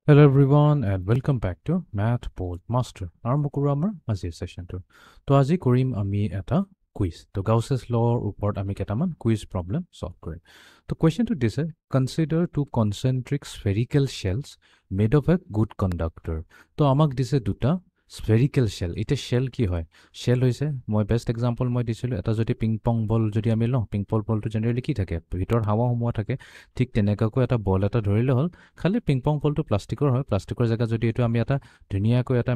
Hello everyone and welcome back to Math Bold Master. আৰম্ভ কৰো আমাৰ আজিৰ সেশনটো। তো আজি কৰিম আমি এটা কুইজ। তো গাউছেছ লৰ ওপৰত আমি কেইটামান কুইজ প্ৰবলেম সলভ কৰিম। তো কোৱেশ্চনটো দিছে consider two concentric spherical shells made of a good conductor. তো আমাক দিছে দুটা স্ফেৰিকেল শেল। এতিয়া শেল কি হয়? শেল হৈছে মই বেষ্ট এক্সাম্পল মই দিছিলোঁ এটা যদি পিং পং বল যদি আমি লওঁ, পিং পং বলটো জেনেৰেলি কি থাকে? ভিতৰত হাৱা সোমোৱা থাকে। ঠিক তেনেকুৱাকৈ এটা বল এটা ধৰিলে হ'ল। খালি পিং পং বলটো প্লাষ্টিকৰ হয়। প্লাষ্টিকৰ জেগাত যদি এইটো আমি এটা ধুনীয়াকৈ এটা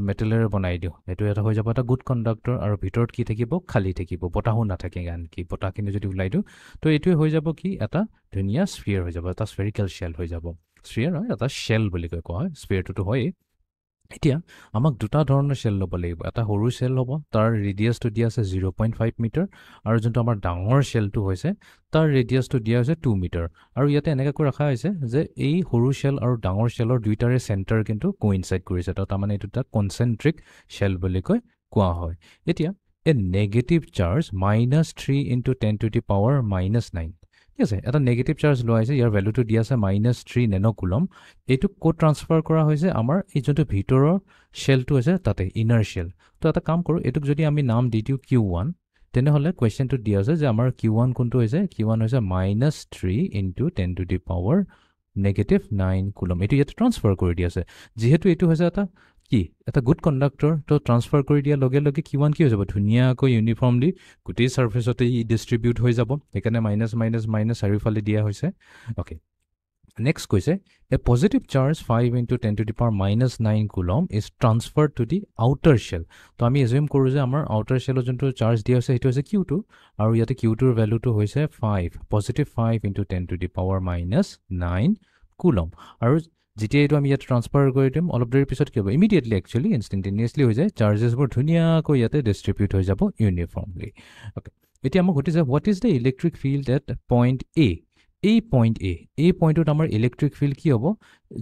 মেটেলেৰে বনাই দিওঁ, এইটো এটা হৈ যাব এটা গুড কণ্ডাক্টৰ। আৰু ভিতৰত কি থাকিব? খালী থাকিব, বতাহো নাথাকে। আনকি বতাহখিনি যদি ওলাই দিওঁ, তো এইটোৱে হৈ যাব কি? এটা ধুনীয়া স্ফিয়াৰ হৈ যাব, এটা স্ফেৰিকেল শেল হৈ যাব। স্ফিয়াৰ হয়, এটা শেল বুলি কোৱা হয়। স্ফিয়াৰটোতো হয়েই। এতিয়া আমাক দুটা ধৰণৰ শেল ল'ব লাগিব। এটা সৰু শেল হ'ব, তাৰ ৰেডিয়াছটো দিয়া আছে 0.5 মিটাৰ। আৰু যোনটো আমাৰ ডাঙৰ শেলটো হৈছে তাৰ ৰেডিয়াছটো দিয়া হৈছে 2 মিটাৰ। আৰু ইয়াতে এনেকৈ ৰখা হৈছে যে এই সৰু শেল আৰু ডাঙৰ শেলৰ দুইটাৰে চেণ্টাৰ কিন্তু কোইনচাইড কৰিছে। তো তাৰমানে এইটো এটা কনচেন্ট্ৰিক শেল বুলি কোৱা হয়। এতিয়া এ নেগেটিভ চাৰ্জ -3 × 10⁻⁻৯। ঠিক আছে, এটা নেগেটিভ চাৰ্জ লোৱা হৈছে, ইয়াৰ ভেলুটো দিয়া আছে -3 নেন'কুলম। এইটো ক'ত ট্ৰান্সফাৰ কৰা হৈছে? আমাৰ এই যোনটো ভিতৰৰ শেলটো আছে তাতে, ইনাৰ শেল। তো এটা কাম কৰোঁ, এইটোক যদি আমি নাম দি দিওঁ Q1, তেনেহ'লে কুৱেশ্যনটো দিয়া আছে যে আমাৰ Q1 কোনটো হৈছে? Q1 হৈছে -3 × 10⁻⁹ কুলম। এইটো ইয়াতে ট্ৰান্সফাৰ কৰি দিয়া আছে। যিহেতু এইটো হৈছে এটা গুড কণ্ডাক্টৰ, তো ট্ৰান্সফাৰ কৰি দিয়াৰ লগে লগে Q1 কি হৈ যাব? ধুনীয়াকৈ ইউনিফৰ্মলি গোটেই ছাৰ্ফেচতে ডিষ্ট্ৰিবিউট হৈ যাব। সেইকাৰণে মাইনাছ মাইনাছ মাইনাছ চাৰিওফালে দিয়া হৈছে। অ'কে, নেক্সট কৈছে a positive charge 5 × 10⁻⁹ coulomb is transfer to the outer shell. তো আমি এজিউম কৰোঁ যে আমাৰ আউটাৰ শেলৰ যোনটো চাৰ্জ দিয়া হৈছে সেইটো হৈছে Q2। আৰু ইয়াতে Q2ৰ ভেলুটো হৈছে 5, +5 × 10⁻⁹ কুলম। আৰু যেতিয়া এইটো আমি ইয়াত ট্ৰান্সফাৰ কৰি দিম, অলপ দেৰি পিছত কি হ'ব? ইমিডিয়েটলি একচুৱেলি ইনষ্টেণ্টেনিয়াছলি হৈ যায়। চাৰ্জেছবোৰ ধুনীয়াকৈ ইয়াতে ডিষ্ট্ৰিবিউট হৈ যাব ইউনিফৰ্মলি। অ'কে, এতিয়া মোক সুধিছে what is the electric field at point A. এই পইণ্টটোত আমাৰ ইলেক্ট্ৰিক ফিল্ড কি হ'ব?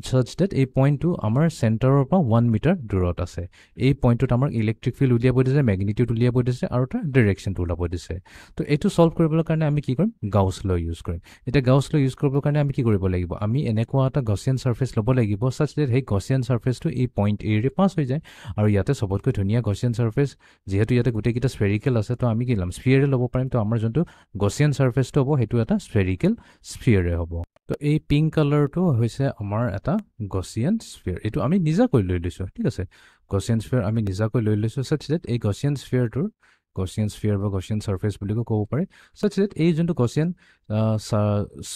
ছাচ ডেট এই পইণ্টটো আমাৰ চেণ্টাৰৰ পৰা 1 মিটাৰ দূৰত আছে। এই পইণ্টটোত আমাৰ ইলেক্ট্ৰিক ফিল্ড উলিয়াব দিছে, মেগনিটিউড উলিয়াব দিছে, আৰু তাৰ ডিৰেকশ্যনটো ওলাব দিছে। তো এইটো ছল্ভ কৰিবলৈ কাৰণে আমি কি কৰিম? গাউছ ল ইউজ কৰিম। এতিয়া গাউছ ল ইউজ কৰিবৰ কাৰণে আমি কি কৰিব লাগিব? আমি এনেকুৱা এটা গছিয়ান ছাৰ্ফেচ ল'ব লাগিব ছাচ ডেট সেই গছিয়ান ছাৰ্ফেচটো এই পইণ্ট এৰে পাছ হৈ যায়। আৰু ইয়াতে চবতকৈ ধুনীয়া গছিয়ান ছাৰ্ফেচ, যিহেতু ইয়াতে গোটেইকেইটা স্ফেৰিকেল আছে, তো আমি কি ল'ম? স্ফিয়াৰে ল'ব পাৰিম। তো আমাৰ যোনটো গছিয়ান ছাৰ্ফেচটো হ'ব সেইটো এটা স্ফেৰিকেল স্ফিয়াৰে হ'ব। তো এই পিংক কালাৰটো হৈছে আমাৰ এটা গছিয়ান স্ফিয়াৰ। এইটো আমি নিজাকৈ লৈ লৈছোঁ। ঠিক আছে, গছিয়ান স্ফিয়াৰ আমি নিজাকৈ লৈ লৈছোঁ ছাচ ডেট এই গছিয়ান স্ফিয়াৰটোৰ, গছিয়ান স্ফিয়াৰ বা গছিয়ান ছাৰ্ফেচ বুলিও ক'ব পাৰে, ছাচ ডেট এই যোনটো গছিয়ান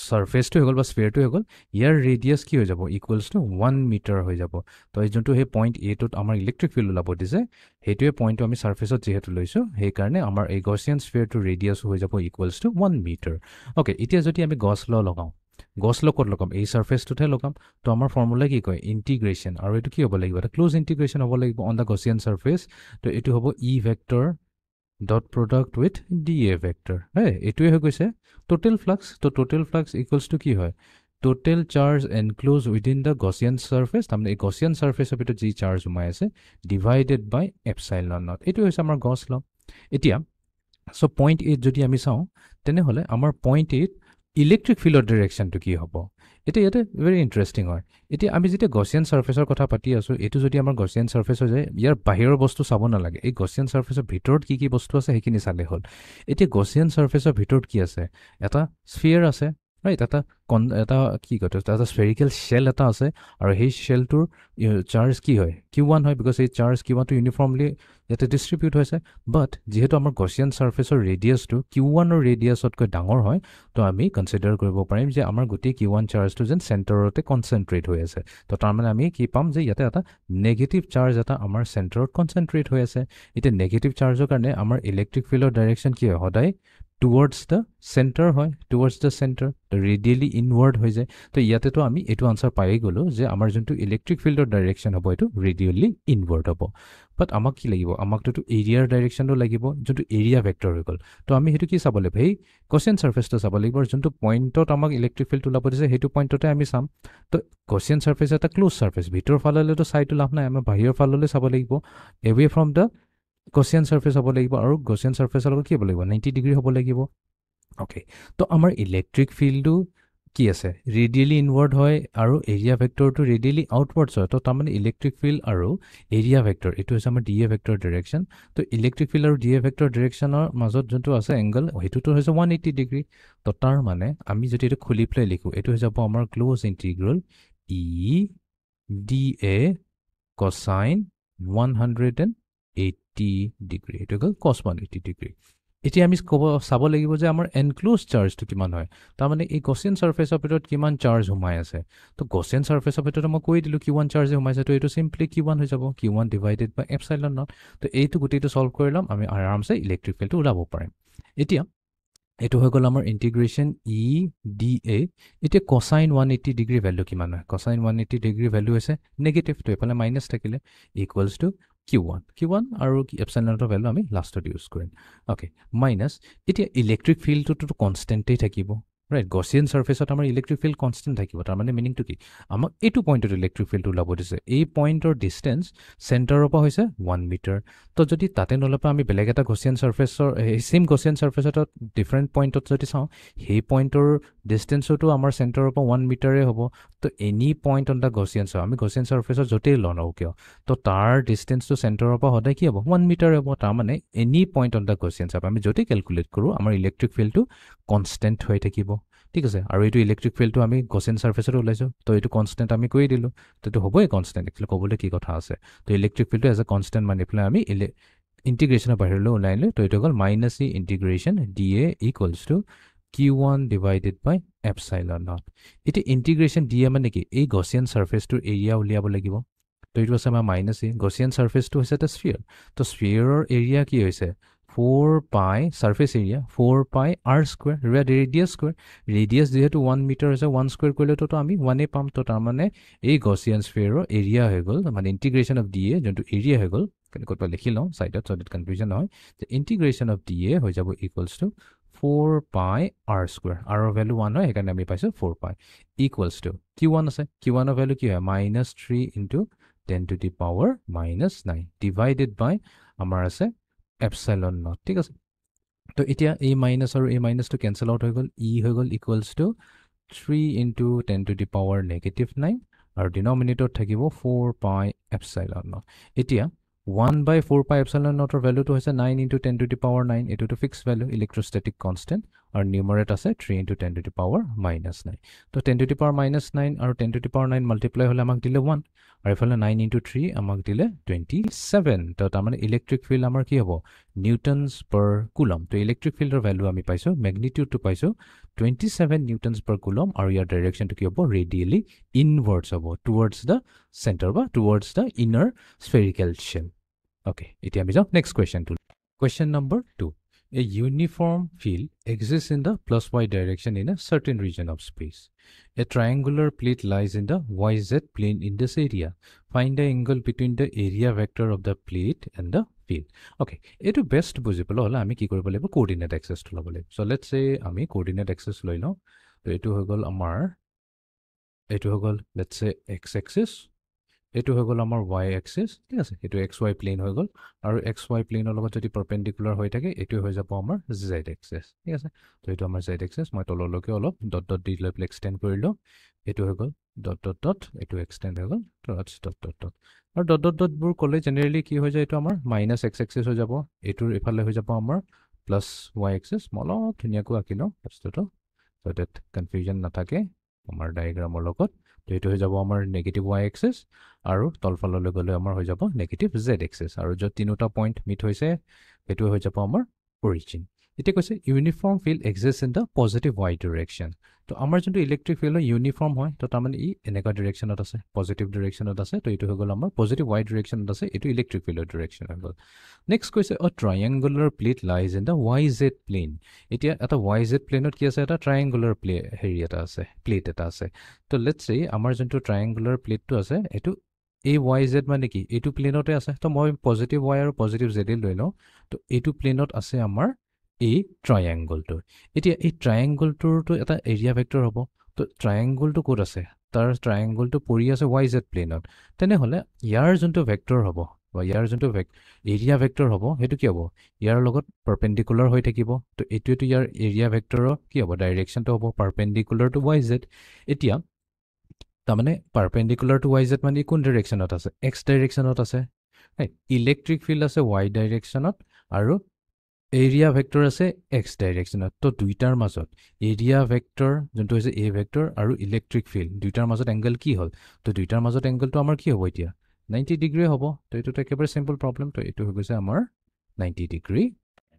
ছাৰ্ফেচটো হৈ গ'ল বা স্ফিয়াৰটো হৈ গ'ল, ইয়াৰ ৰেডিয়াছ কি হৈ যাব? ইকুৱেলছ টু 1 মিটাৰ হৈ যাব। তো এই যোনটো সেই পইণ্ট এটোত আমাৰ ইলেক্ট্ৰিক ফিল্ড ওলাব দিছে, সেইটোৱে পইণ্টটো আমি ছাৰ্ফেচত যিহেতু লৈছোঁ, সেইকাৰণে আমাৰ এই গছিয়ান স্ফিয়াৰটোৰ ৰেডিয়াছো হৈ যাব ইকুৱেলছ টু 1 মিটাৰ। অ'কে, এতিয়া যদি আমি গছ ল লগাওঁ, গছ ল ক'ত লগাম? এই ছাৰ্ফেচটোতহে লগাম। তো আমাৰ ফৰ্মুলা কি কয়? ইণ্টিগ্ৰেশ্যন। আৰু এইটো কি হ'ব লাগিব? এটা ক্ল'জ ইণ্টিগ্ৰেশ্যন হ'ব লাগিব অন দ্য গছিয়ান ছাৰ্ফেচ। তো এইটো হ'ব E vector dot product with d A vector. এইটোৱে হৈ গৈছে টোটেল ফ্লাক্স। তো টোটেল ফ্লাক্স ইকুৱেলছ টু কি হয়? Total charge enclose within the Gaussian surface, তাৰমানে এই গছিয়ান ছাৰ্ফেচৰ ভিতৰত যি চাৰ্জ সোমাই আছে, ডিভাইডেড বাই এপচাইলন নট। এইটো হৈছে আমাৰ গছ ল। এতিয়া পইণ্ট এত যদি আমি চাওঁ, তেনেহ'লে আমাৰ পইণ্ট এত ইলেক্ট্ৰিক ফিল্ডৰ ডিৰেকশ্যনটো কি হ'ব? এতিয়া ইয়াতে ভেৰি ইণ্টাৰেষ্টিং হয়। এতিয়া আমি যেতিয়া গছিয়ান ছাৰ্ফেচৰ কথা পাতি আছোঁ, এইটো যদি আমাৰ গছিয়ান ছাৰ্ফেচ হৈ যায়, ইয়াৰ বাহিৰৰ বস্তু চাব নালাগে। এই গছিয়ান ছাৰ্ফেচৰ ভিতৰত কি কি বস্তু আছে সেইখিনি চালে হ'ল। এতিয়া গছিয়ান ছাৰ্ফেচৰ ভিতৰত কি আছে? এটা স্ফিয়াৰ আছে, ৰাইট? এটা কি কয়, এটা স্ফেৰিকেল শেল এটা আছে। আৰু সেই শেলটোৰ চাৰ্জ কি হয়? Q1 হয়, বিকজ এই চাৰ্জ Q1টো ইউনিফৰ্মলি ইয়াতে ডিষ্ট্ৰিবিউট হৈছে। বাট যিহেতু আমাৰ গছিয়ান ছাৰ্ফেচৰ ৰেডিয়াছটো Q1ৰ ৰেডিয়াছতকৈ ডাঙৰ হয়, তো আমি কনচিডাৰ কৰিব পাৰিম যে আমাৰ গোটেই Q1 চাৰ্জটো যেন চেণ্টাৰতে কনচেনট্ৰেট হৈ আছে। তো তাৰমানে আমি কি পাম যে ইয়াতে এটা নেগেটিভ চাৰ্জ এটা আমাৰ চেণ্টাৰত কনচেনট্ৰেট হৈ আছে। এতিয়া নেগেটিভ চাৰ্জৰ কাৰণে আমাৰ ইলেক্ট্ৰিক ফিল্ডৰ ডাইৰেকশ্যন কি হয়? সদায় টুৱাৰ্ডছ দ্য চেণ্টাৰ হয়, টুৱাৰ্ডছ দ্য চেণ্টাৰ, ৰেডিয়েলি ইনৱাৰ্ড হৈ যায়। তো ইয়াতেতো আমি এইটো আনচাৰ পায়েই গ'লোঁ যে আমাৰ যোনটো ইলেক্ট্ৰিক ফিল্ডৰ ডাইৰেকশ্যন হ'ব এইটো ৰেডিয়েলি ইনৱাৰ্ড হ'ব। বাট আমাক কি লাগিব? আমাকতো এৰিয়াৰ ডাইৰেকশ্যনটো লাগিব, যোনটো এৰিয়া ভেক্টৰ হৈ গ'ল। তো আমি সেইটো কি চাব লাগিব? সেই গছিয়ান ছাৰ্ফেচটো চাব লাগিব। আৰু যোনটো পইণ্টত আমাক ইলেক্ট্ৰিক ফিল্ড ওলাব দিছে সেইটো পইণ্টতে আমি চাম। তো গছিয়ান ছাৰ্ফেচ এটা ক্ল'জ ছাৰ্ফেচ, ভিতৰৰ ফাললৈতো চাইটো লাভ নাই, আমাৰ বাহিৰৰ ফাললৈ চাব লাগিব। Away from the Gaussian surface হ'ব লাগিব। আৰু গছিয়ান ছাৰ্ফেচৰ লগত কি হ'ব লাগিব? 90 ডিগ্ৰী হ'ব লাগিব। অ'কে, তো আমাৰ ইলেক্ট্ৰিক ফিল্ডটো কি আছে ৰেডিয়েলি ইনৱাৰ্ড হয় আৰু এৰিয়া ভেক্টৰটো ৰেডিয়েলি আউটৱাৰ্ডছ হয় তো তাৰমানে ইলেক্ট্ৰিক ফিল্ড আৰু এৰিয়া ভেক্টৰ এইটো হৈছে আমাৰ ডি এ ভেক্টৰ ডিৰেকশ্যন তো ইলেক্ট্ৰিক ফিল্ড আৰু ডি এ ভেক্টৰ ডিৰেকশ্যনৰ মাজত যোনটো আছে এংগল সেইটোতো হৈছে 180 ডিগ্ৰী তো তাৰ মানে আমি যদি এইটো খুলি পেলাই লিখোঁ এইটো হৈ যাব আমাৰ close integral E d A cosine 180 degree এইটো গ'ল কছ 180 ডিগ্ৰী এতিয়া আমি চাব লাগিব যে আমাৰ এনক্লোজ চাৰ্জটো কিমান হয় তাৰমানে এই গছিয়ান ছাৰ্ফেচৰ ভিতৰত কিমান চাৰ্জ সোমাই আছে তো গছিয়ান ছাৰ্ফেচৰ ভিতৰত মই কৈ দিলোঁ কিউ ওৱান চাৰ্জে সোমাইছে তো এইটো চিম্পলি কিউ ওৱান হৈ যাব Q one divided by epsilon naught তো এইটো গোটেইটো ছল্ভ কৰি ল'ম আমি আৰামছে ইলেক্ট্ৰিক ফিল্ডটো ওলাব পাৰিম এতিয়া এইটো হৈ গ'ল আমাৰ ইণ্টিগ্ৰেশ্যন ই ডি এ এতিয়া কছাইন 180 ডিগ্ৰী ভেলু কিমান হয় কছাইন 180 ডিগ্ৰী ভেলু হৈছে নেগেটিভ তো এইফালে মাইনাছ থাকিলে ইকুৱেলছ টু Q1 আৰু এপচাইলন নটৰ ভেলু আমি লাষ্টত ইউজ কৰিম অ'কে মাইনাছ এতিয়া ইলেক্ট্ৰিক ফিল্ডটোতো কনষ্টেণ্টেই থাকিব ৰাইট গছিয়ান ছাৰ্ফেচত আমাৰ ইলেক্ট্ৰিক ফিল্ড কনষ্টেণ্ট থাকিব তাৰমানে মিনিংটো কি আমাক এইটো পইণ্টত ইলেক্ট্ৰিক ফিল্ডটো ওলাব দিছে এই পইণ্টৰ ডিষ্টেঞ্চ চেণ্টাৰৰ পৰা হৈছে 1 মিটাৰ তো যদি তাতে নলপা আমি বেলেগ এটা গছিয়ান ছাৰ্ফেচৰ ছেইম গছিয়ান ছাৰ্ফেচত ডিফাৰেণ্ট পইণ্টত যদি চাওঁ সেই পইণ্টৰ ডিষ্টেঞ্চতো আমাৰ চেণ্টাৰৰ পৰা 1 মিটাৰে হ'ব তো any point on the Gaussian আমি গছিয়ান ছাৰ্ফেচত য'তেই লওঁ কিয় তো তাৰ ডিষ্টেঞ্চটো চেণ্টাৰৰ পৰা সদায় কি হ'ব 1 মিটাৰ হ'ব তাৰমানে any point on the Gaussian আমি য'তেই কেলকুলেট কৰোঁ আমাৰ ইলেক্ট্ৰিক ফিল্ডটো কনষ্টেণ্ট হৈ থাকিব ঠিক আছে আৰু এইটো ইলেক্ট্ৰিক ফিল্ডটো আমি গছিয়ান ছাৰ্ফেচত ওলাইছোঁ তো এইটো কনষ্টেণ্ট আমি কৰি দিলোঁ তো এইটো হ'বই কনষ্টেণ্ট একচুৱেলি ক'বলৈ কি কথা আছে তো ইলেক্ট্ৰিক ফিল্ডটো এজ এ কনষ্টেণ্ট মানি পেলাই আমি ইণ্টিগ্ৰেশ্যনৰ বাহিৰলৈ ওলাই লৈ তো এইটো হ'ল minus E integration D A equals to Q1 divided by epsilon naught এতিয়া ইণ্টিগ্ৰেশ্যন ডি এ মানে কি এই গছিয়ান ছাৰ্ফেচটোৰ এৰিয়া উলিয়াব লাগিব তো এইটো আছে আমাৰ মাইনাছ ই গছিয়ান ছাৰ্ফেচটো হৈছে এটা স্ফিয়াৰ তো স্ফিয়াৰৰ এৰিয়া কি হৈছে 4 পাই ছাৰ্ফেচ এৰিয়া 4 পাই R square radius square radius যিহেতু 1 মিটাৰ হৈছে 1 স্কুৱেৰ কৰিলেতো আমি 1 পাম তো তাৰমানে এই গছিয়ান স্ফিয়াৰৰ এৰিয়া হৈ গ'ল মানে ইণ্টিগ্ৰেশ্যন অফ ডি এ যোনটো এৰিয়া হৈ গ'ল ক'ৰবাত লিখি লওঁ ছাইডত চ' ডেট কনফিউজন নহয় যে ইণ্টিগ্ৰেশ্যন অফ ডি এ হৈ যাব ইকুৱেলছ টু 4 পাই আৰ স্কুৱেৰ আৰৰ ভেলু 1 হয় সেইকাৰণে আমি পাইছোঁ 4 পাই ইকুৱেলছ টু Q1 আছে Q1ৰ ভেলু কি হয় minus 3 into 10 to the power minus 9 divided by আমাৰ আছে এপচাইলন নট ঠিক আছে তো এতিয়া এই মাইনাছ আৰু এই মাইনাছটো কেঞ্চেল আউট হৈ গ'ল হৈ গ'ল equals to 3 into 10 to the power negative 9 আৰু ডিনমিনেটৰত থাকিব 4 পাই এপচাইলন নট এতিয়া 1 by 4 pi epsilon naught ভেলুটো হৈছে 9 into 10 to the power 9 এইটোতো ফিক্সড ভেলু ইলেক্ট্ৰোষ্টেটিক কনষ্টেণ্ট আৰু নিউমাৰেট আছে 3 into 10 to the power minus 9 তো 10 to the power minus 9 আৰু 10 to the power 9 মাল্টিপ্লাই হ'লে আমাক দিলে 1 আৰু ইফালে 9 into 3 আমাক দিলে 27 তো তাৰমানে ইলেক্ট্ৰিক ফিল্ড আমাৰ কি হ'ব নিউটনছ পাৰ কুলম তো ইলেক্ট্ৰিক ফিল্ডৰ ভেলু আমি পাইছোঁ মেগনিটিউডটো পাইছোঁ 27 নিউটনছ পাৰ কুলম আৰু ইয়াৰ ডাইৰেকশ্যনটো কি হ'ব ৰেডিয়েলি ইনৱাৰ্ডছ হ'ব টুৱাৰ্ডছ দ্য চেণ্টাৰ বা towards the inner spherical shell Okay, iti ami jao next question to question number 2. A uniform field exists in the plus y direction in a certain region of space. A triangular plate lies in the yz plane in this area. Find the angle between the area vector of the plate and the field. Okay, etu best bujible hola ami ki koribo labo coordinate axis to labo labo. So let's say ami coordinate axis loi lo. To etu hogol amar etu hogol let's say x axis এইটো হৈ গ'ল আমাৰ y axis ঠিক আছে এইটো xy plan হৈ গ'ল আৰু xy প্লেনৰ লগত যদি পাৰপেণ্ডিকুলাৰ হৈ থাকে এইটো হৈ যাব আমাৰ z axis ঠিক আছে তো এইটো আমাৰ z axis মই তললৈকে অলপ ডট ডট দি লৈ এক্সটেণ্ড কৰিলো এইটো হৈ গ'ল ডট ডট ডট এইটো এক্সটেণ্ড হৈ গ'ল ডট ডট ডট ডট আৰু ডট ডট ডটবোৰ ক'লে জেনেৰেলি কি হৈ যায় এইটো আমাৰ মাইনাছ x axis হৈ যাব এইটোৰ ইফালে হৈ যাব আমাৰ প্লাছ y axis মই অলপ ধুনীয়াকৈ আঁকিলোঁ বস্তুটো চ' ডেট কনফিউজন নাথাকে আমাৰ ডায়েগ্ৰামৰ লগত তো এইটো হৈ যাব আমাৰ নেগেটিভ y axis আৰু তলফাললৈ গ'লে আমাৰ হৈ যাব নেগেটিভ z axis আৰু য'ত তিনিটা পইণ্ট মিট হৈছে এইটো হৈ যাব আমাৰ অৰিজিন এতিয়া কৈছে uniform field exist in the positive y direction তো আমাৰ যোনটো ইলেক্ট্ৰিক ফিল্ড ইউনিফৰ্ম হয় তো তাৰমানে ই এনেকুৱা ডিৰেকশ্যনত আছে পজিটিভ ডিৰেকশ্যনত আছে তো এইটো হৈ গ'ল আমাৰ পজিটিভ y ডিৰেকশ্যনত আছে এইটো ইলেক্ট্ৰিক ফিল্ডৰ ডিৰেকশ্যন হৈ গ'ল নেক্সট কৈছে a triangular plate lies in the yz plane এতিয়া এটা yz প্লেনত কি আছে এটা ট্ৰাইএংগুলাৰ এটা আছে প্লেট এটা আছে তো লেটছ চে আমাৰ যোনটো ট্ৰাইএংগুলাৰ প্লেটটো আছে এইটো এই yz মানে কি এইটো প্লেনতে আছে তো মই পজিটিভ y আৰু পজিটিভ z লৈ লওঁ তো এইটো প্লেনত আছে আমাৰ এই ট্ৰাইএংগলটো এতিয়া এই ট্ৰাইএংগলটোৰটো এটা এৰিয়া ভেক্টৰ হ'ব তো ট্ৰাইএংগলটো ক'ত আছে তাৰ ট্ৰাইএংগলটো পৰি আছে yz প্লেনত তেনেহ'লে ইয়াৰ যোনটো ভেক্টৰ হ'ব বা ইয়াৰ যোনটো এৰিয়া ভেক্টৰ হ'ব সেইটো কি হ'ব ইয়াৰ লগত পাৰপেণ্ডিকুলাৰ হৈ থাকিব তো এইটোৱেতো ইয়াৰ এৰিয়া ভেক্টৰৰ কি হ'ব ডাইৰেকশ্যনটো হ'ব পাৰপেণ্ডিকুলাৰ টু ৱাই জেড এতিয়া তাৰমানে পাৰপেণ্ডিকুলাৰ টু ৱাই জেড মানে কোন ডাইৰেকশ্যনত আছে এক্স ডাইৰেকশ্যনত আছে ইলেক্ট্ৰিক ফিল্ড আছে ৱাই ডাইৰেকশ্যনত আৰু এৰিয়া ভেক্টৰ আছে এক্স ডাইৰেকশ্যনত তো দুইটাৰ মাজত এৰিয়া ভেক্টৰ যোনটো হৈছে এ ভেক্টৰ আৰু ইলেক্ট্ৰিক ফিল্ড দুইটাৰ মাজত এংগল কি হ'ল তো দুইটাৰ মাজত এংগলটো আমাৰ কি হ'ব এতিয়া 90 ডিগ্ৰী হ'ব তো এইটোতো একেবাৰে চিম্পল প্ৰব্লেম তো এইটো হৈ গৈছে আমাৰ 90 ডিগ্ৰী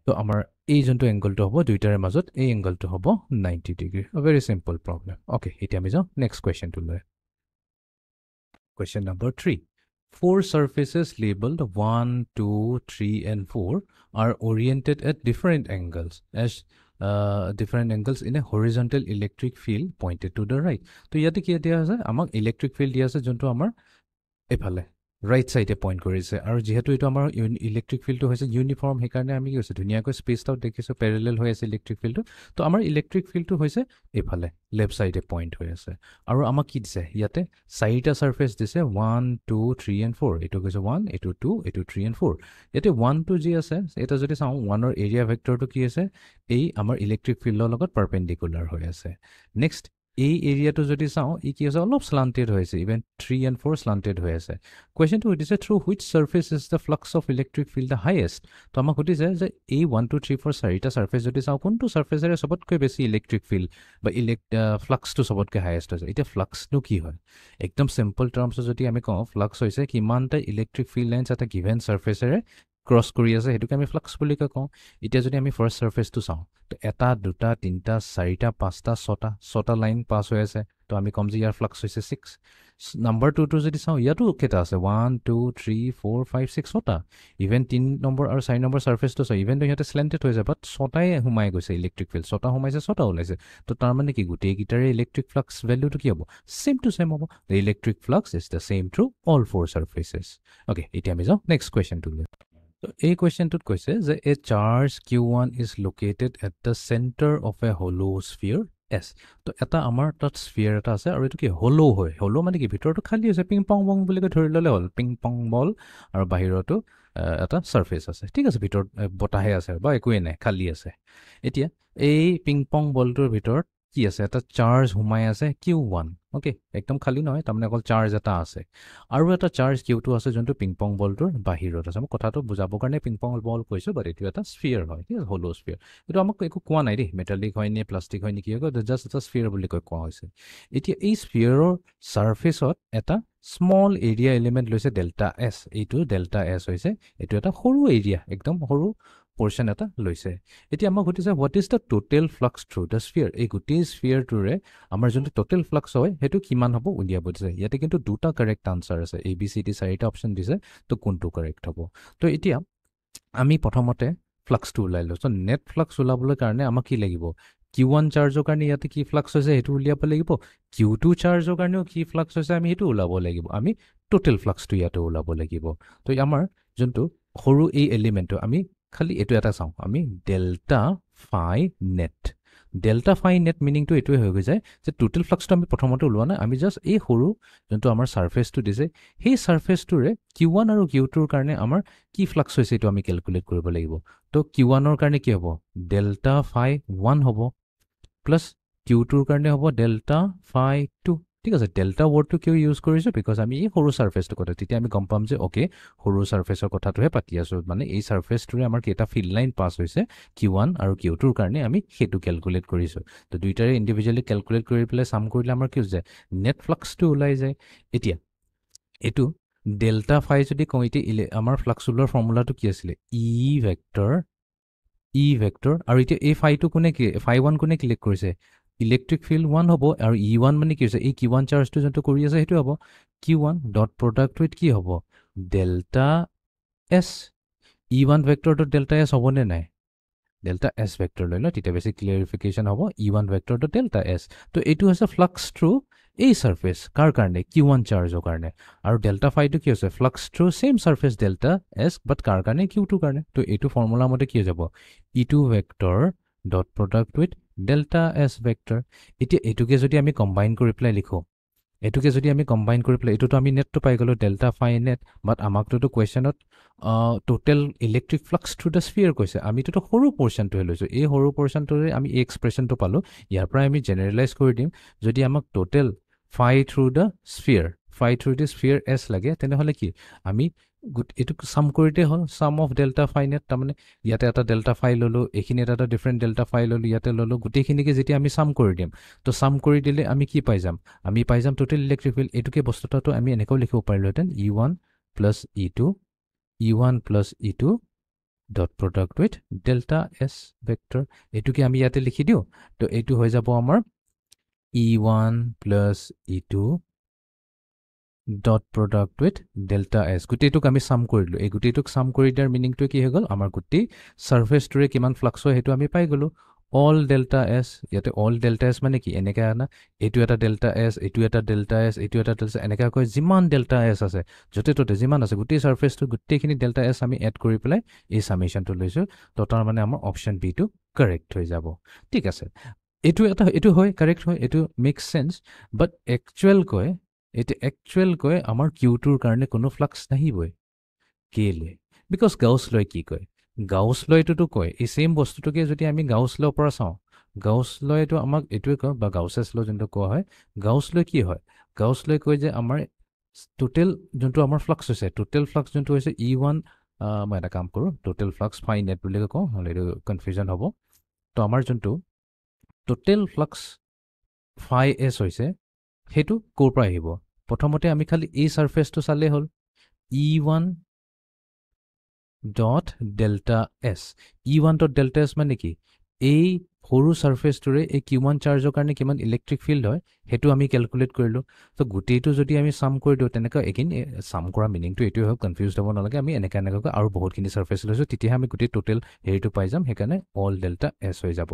তো আমাৰ এই যোনটো এংগলটো হ'ব দুইটাৰ মাজত এই এংগলটো হ'ব 90 degree very simple problem okay এতিয়া আমি যাওঁ next কুৱেশ্যনটোলৈ Question number 3. Four surfaces labeled 1, 2, 3, and 4 are oriented at different angles in a horizontal electric field pointed to the right. So, yate ki diya ase amak electric field diya ase jonto amar ephale right side e point korise aru jehetu etu amar electric field to hoise uniform he karone ami ki hoise duniya ko space ta dekhiso parallel hoy ase electric field to amar electric field to hoise ephale left side e point hoy ase aru amak ki dise yate side a surface dise 1 2 3 and 4 etu goise 1 etu 2 etu 3 and 4 yate 1 2 ji ase eta jodi saw 1 or area vector to ki ase ei amar electric field lo logot perpendicular hoy ase next এই এৰিয়াটো যদি চাওঁ ই কি আছে অলপ স্লান্টেড হৈছে even 3 and 4 স্লান্টেড হৈ আছে কোৱেশ্চনটো সুধিছে through which surface is the flux of electric field the highest তো আমাক সুধিছে যে এই 1 2 3 4 চাৰিটা সাৰফেস যদি চাওঁ কোনটো সাৰফেসৰে সবতকৈ বেছি ইলেক্ট্ৰিক ফিল্ড বা ফ্লাক্সটো সবতকৈ হাইয়েষ্ট হৈছে এতিয়া ফ্লাক্সটো কি হয় একদম সিম্পল টাৰ্মছ যদি আমি কওঁ ফ্লাক্স হৈছে কিমানটা ইলেক্ট্ৰিক ফিল্ড লাইনছ এটা গিভেন সাৰফেসৰে ক্ৰছ কৰি আছে হেতুকে আমি ফ্লাক্স বুলি কওঁ এতিয়া যদি আমি ফাৰ্স্ট সাৰফেসটো চাওঁ তো এটা দুটা তিনটা চাৰিটা পাঁচটা ছটা লাইন পাস হৈ আছে তো আমি কম যে ইয়াৰ ফ্লাক্স হৈছে 6 নাম্বাৰ 2 টো যদি চাওঁ ইয়াতো কেটা আছে 1 2 3 4 5 6 ছটা ইভেন 3 নম্বৰ আৰু 4 নম্বৰ সাৰফেসটো চাওঁ ইভেন তো ইয়াতে স্লেন্টেড হৈ যায় বাট ছটাই হুমাই গৈছে ইলেক্ট্ৰিক ফিল্ড ছটা হুমাইছে ছটা ওলাইছে তো তাৰ মানে কি গোটেই গিটাৰে ইলেক্ট্ৰিক ফ্লাক্স ভ্যালুটো কি হ'ব সেম টু সেম হ'ব the electric flux is the same through all four surfaces okay এতিয়া আমি যাওঁ নেক্সট কুৱেশ্চনটো লৈ So, a question to question is a charge Q1 is located at the center of a hollow sphere S. So, eta amar that sphere eta ase aru etu ki hollow hoy. Hollow mane ki bhitor to khali ase ping pong bong boli ko dhori lole hol ping pong ball aru bahiro to eta surface ase. Thik ase bhitor botahe ase ba ekoi nai khali ase. Etia ei ping pong ball tor bhitor কি আছে এটা charge হুমাই আছে Q1 okay একদম খালি নহয় তাৰমানে অকল charge এটা আছে আৰু এটা চাৰ্জ Q2 আছে যোনটো পিং পং বলটোৰ বাহিৰত আছে মই কথাটো বুজাবৰ কাৰণে পিং পং বল কৈছো বাট এইটো এটা স্ফিয়াৰ হয় ঠিক আছে হলো স্ফিয়াৰ এইটো আমাক একো কোৱা নাই দেই মেটালিক হয় নে প্লাষ্টিক হয় নেকি হয় জাষ্ট এটা স্ফিয়াৰ বুলি কোৱা হৈছে এতিয়া এই স্ফিয়াৰৰ সাৰফেসত এটা স্মল এৰিয়া এলিমেন্ট লৈছে ডেল্টা এস এইটো ডেল্টা এস হৈছে এইটো এটা সৰু এৰিয়া একদম সৰু portion এটা লৈছে এতিয়া আমাক সুধিছে what is the total flux through the sphere এই গোটেই sphere টোৰে আমাৰ যোনটো total flux হয় হেতু কিমান হ'ব উলিয়াব দিছে ইয়াতে কিন্তু দুটা কাৰেক্ট আনসাৰ আছে a b c d চাৰিটা অপচন দিছে তো কোনটো কাৰেক্ট হ'ব তো এতিয়া আমি প্ৰথমতে flux টো উলাই লৈছো নেট flux উলাবলৈ কাৰণে আমাক কি লাগিব Q1 চাৰ্জৰ কাৰণে ইয়াতে কি ফ্লাক্স হৈছে হেতু উলিয়াব লাগিব Q2 চাৰ্জৰ কাৰণেও কি ফ্লাক্স হৈছে আমি হেতু উলাব লাগিব আমি টোটাল ফ্লাক্সটো ইয়াতে উলাব লাগিব তো আমাৰ যোনটো সৰু এই এলিমেন্টটো আমি খালি এটো এটা চাওঁ আমি delta phi net meaning to এটোৱে হৈ গৈছে যে টোটাল ফ্লাক্সটো আমি প্ৰথমতে উলোৱা না আমি জাস্ট এই সৰু যোনটো আমাৰ সাৰফেসটো দিছে সেই সাৰফেসটোৰে Q1 আৰু Q2 ৰ কাৰণে আমাৰ কি ফ্লাক্স হৈছে এটো আমি ক্যালকুলেট কৰিব লাগিব তো Q1 ৰ কাৰণে কি হ'ব ডেল্টা ফাই 1 হ'ব প্লাস Q2 ৰ কাৰণে হ'ব ডেল্টা ফাই 2 ঠিক আছে ডেল্টা ওয়াৰ্ডটো কিয় ইউজ কৰিছো বিকজ আমি এই সৰু সাৰফেসটো কথা তেতিয়া আমি গম পাম যে ওকে সৰু সাৰফেসৰ কথাটোহে পাতি আছো মানে এই সাৰফেসটোৰে আমাৰ কেটা ফিল্ড লাইন পাস হৈছে Q1 আৰু Q2 ৰ কাৰণে আমি হেতু ক্যালকুলেট কৰিছো তো দুইটাৰে ইন্ডিভিজুয়ালি ক্যালকুলেট কৰি পেলাই সাম কৰিলে আমাৰ কি হৈছে নেট ফ্লাক্সটো ওলাই যায় এতিয়া এটো ডেল্টা ফাই যদি কইতে আমাৰ ফ্লাক্স ওলৰ ফৰ্মুলাটো কি আছিল E ভেক্টৰ আৰু এতিয়া এই ফাইটো কোনে কি ফাই 1 কোনে ক্লিক কৰিছে ইলেক্ট্ৰিক ফিল্ড 1 হ'ব আৰু E1 মানে কি হৈছে এই Q1 চাৰ্জটো যোনটো কৰি আছে হেতু হ'ব Q1 ডট প্ৰডাক্ট উইথ কি হ'ব delta S E1 vector dot delta S হ'ব নে নাই ডেল্টা S ভেক্টৰ লৈ ল তেতিয়া বেছি ক্লিয়াৰিফিকেশন হ'ব E1 vector dot delta S তো এটো হৈছে ফ্লাক্স থ্ৰু এই সাৰফেস কাৰ কাৰণে Q1 চাৰ্জৰ কাৰণে আৰু ডেল্টা ফাইটো কি হৈছে flux through same surface delta S but কাৰ কাৰণে Q2 কাৰণে তো এটো ফৰ্মুলা মতে কি হৈ যাব E2 vector dot product with delta S vector এতিয়া এটোকে যদি আমি কম্বাইন কৰি প্লাই লিখো এটুকে যদি আমি কম্বাইন কৰি পেলাই এটুটো আমি নেটটো পাই গ'লো ডেল্টা ফাই নেট বাট আমাকতো কুৱেশ্যনত total electric flux through the sphere কৈছে আমিতো সৰু পৰ্চনটোহে লৈছোঁ এই সৰু পৰ্চনটোৰে আমি এই এক্সপ্ৰেশ্যনটো পালোঁ ইয়াৰ পৰা আমি জেনেৰেলাইজ কৰি দিম যদি আমাক total phi through the sphere S লাগে তেনেহ'লে কি আমি এইটো চাম কৰিতে হ'ল চাম অফ ডেল্টা ফাই নেট তাৰমানে ইয়াতে এটা ডেল্টা ফাই ল'লোঁ এইখিনি এটা ডিফাৰেণ্ট ডেল্টা ফাই ল'লোঁ ইয়াতে ল'লোঁ গোটেইখিনিকে যেতিয়া আমি চাম কৰি দিম তো চাম কৰি দিলে আমি কি পাই যাম আমি পাই যাম টোটেল ইলেক্ট্ৰিক ফিল্ড এইটোকে বস্তুটো আমি এনেকৈও লিখিব পাৰিলোহেঁতেন E1 plus E1 plus E2 dot product with delta S vector এইটোকে আমি ইয়াতে লিখি দিওঁ তো এইটো হৈ যাব আমাৰ E1 plus E2 dot product with delta S গোটেইটোক আমি চাম কৰিলোঁ এই গোটেইটোক চাম কৰি দিয়াৰ মিনিংটো কি হৈ গ'ল আমাৰ গোটেই ছাৰ্ফেচটোৰে কিমান ফ্লাক্স হয় সেইটো আমি পাই গ'লোঁ অল ডেল্টা এছ ইয়াতে অল ডেল্টা এছ মানে কি এনেকৈ আনা এইটো এটা ডেল্টা এছ এইটো এটা ডেল্টা এছ এইটো এটা ডেল্টা এনেকুৱাকৈ যিমান ডেল্টা এছ আছে য'তে ত'তে যিমান আছে গোটেই ছাৰ্ফেচটো গোটেইখিনি ডেল্টা এছ আমি এড কৰি পেলাই এই ছামেশ্যনটো লৈছোঁ তো তাৰমানে আমাৰ অপশ্যন বিটো কাৰেক্ট হৈ যাব ঠিক আছে এইটো হয় কাৰেক্ট হয় এইটো মেক্স চেঞ্চ বাট একচুৱেলকৈ আমাৰ কিউটোৰ কাৰণে কোনো ফ্লাক্স নাহিবই কেলে বিকজ গাউছ লয় কি কয় গাউছ লয়টোতো কয় এই ছেইম বস্তুটোকে যদি আমি গাউছ লৰ পৰা চাওঁ গাউছ লয়টো আমাক এইটোৱে কয় বা গাউছেছ ল যোনটো কোৱা হয় গাউছ লৈ কি হয় গাউছ লৈ কয় যে আমাৰ টোটেল যোনটো আমাৰ ফ্লাক্স হৈছে টোটেল ফ্লাক্স যোনটো হৈছে E1 মই এটা কাম কৰোঁ টোটেল ফ্লাক্স ফাই নেট বুলি কওঁ নহ'লে এইটো কনফিউজন হ'ব তো আমাৰ যোনটো টোটেল ফ্লাক্স ফাই এছ হৈছে সেইটো ক'ৰ পৰা আহিব প্ৰথমতে আমি খালি এই ছাৰ্ফেচটো চালেই হ'ল E1 dot delta S E1 dot delta S মানে কি এই সৰু ছাৰ্ফেচটোৰে এই Q1 চাৰ্জৰ কাৰণে কিমান ইলেক্ট্ৰিক ফিল্ড হয় সেইটো আমি কেলকুলেট কৰিলোঁ তো গোটেইটো যদি আমি চাম কৰি দিওঁ তেনেকৈ এগেইন চাম কৰা মিনিংটো এইটোৱে হওক কনফিউজ হ'ব নালাগে আমি এনেকৈ আৰু বহুতখিনি ছাৰ্ফেচ লৈছোঁ তেতিয়াহে আমি গোটেই টোটেল হেৰিটো পাই যাম সেইকাৰণে অল ডেল্টা এছ হৈ যাব